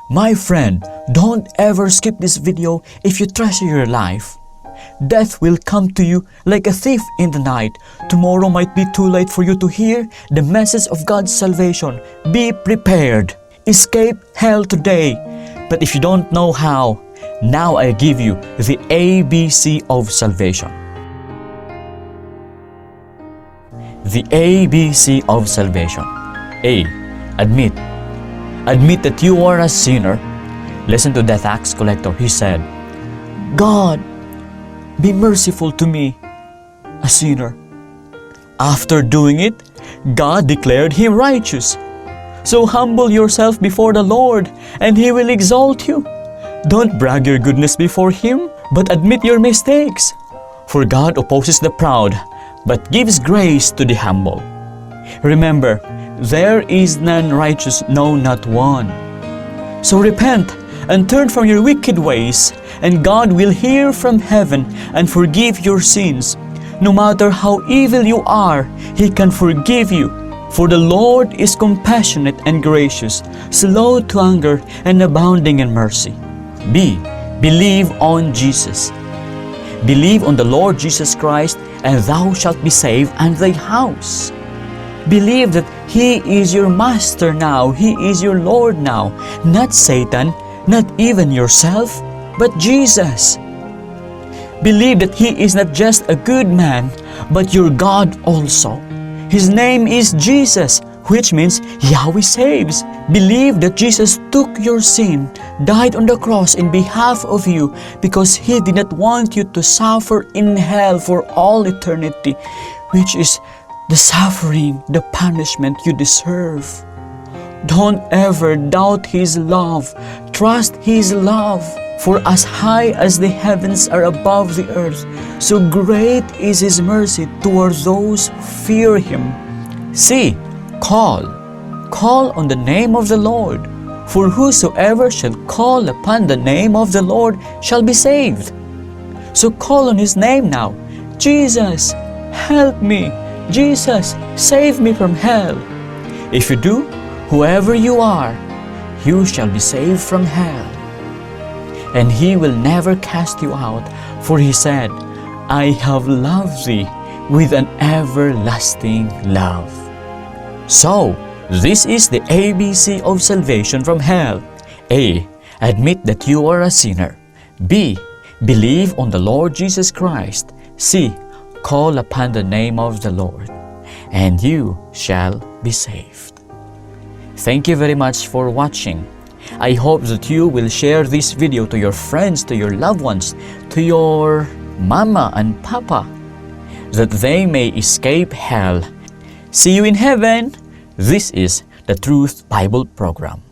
My friend, don't ever skip this video if you treasure your life. Death will come to you like a thief in the night. Tomorrow might be too late for you to hear the message of God's salvation. Be prepared. Escape hell today. But if you don't know how, now I give you the ABC of salvation. The ABC of salvation. A. Admit. Admit that you are a sinner. Listen to the tax collector. He said, God, be merciful to me, a sinner. After doing it, God declared him righteous. So humble yourself before the Lord, and He will exalt you. Don't brag your goodness before Him, but admit your mistakes. For God opposes the proud, but gives grace to the humble. Remember, there is none righteous, no, not one. So repent and turn from your wicked ways, and God will hear from heaven and forgive your sins. No matter how evil you are, He can forgive you. For the Lord is compassionate and gracious, slow to anger and abounding in mercy. B. Believe on Jesus. Believe on the Lord Jesus Christ, and thou shalt be saved and thy house. Believe that He is your Master now, He is your Lord now, not Satan, not even yourself, but Jesus. Believe that He is not just a good man, but your God also. His name is Jesus, which means Yahweh saves. Believe that Jesus took your sin, died on the cross in behalf of you, because He did not want you to suffer in hell for all eternity, which is the suffering, the punishment you deserve. Don't ever doubt His love. Trust His love. For as high as the heavens are above the earth, so great is His mercy toward those who fear Him. See, call on the name of the Lord. For whosoever shall call upon the name of the Lord shall be saved. So call on His name now. Jesus, help me. Jesus, save me from hell. If you do, whoever you are, you shall be saved from hell. And He will never cast you out, for He said, I have loved thee with an everlasting love. So, this is the ABC of salvation from hell. A. Admit that you are a sinner. B. Believe on the Lord Jesus Christ. C. Call upon the name of the Lord, and you shall be saved. Thank you very much for watching. I hope that you will share this video to your friends, to your loved ones, to your mama and papa, that they may escape hell. See you in heaven. This is the Truth Bible Program.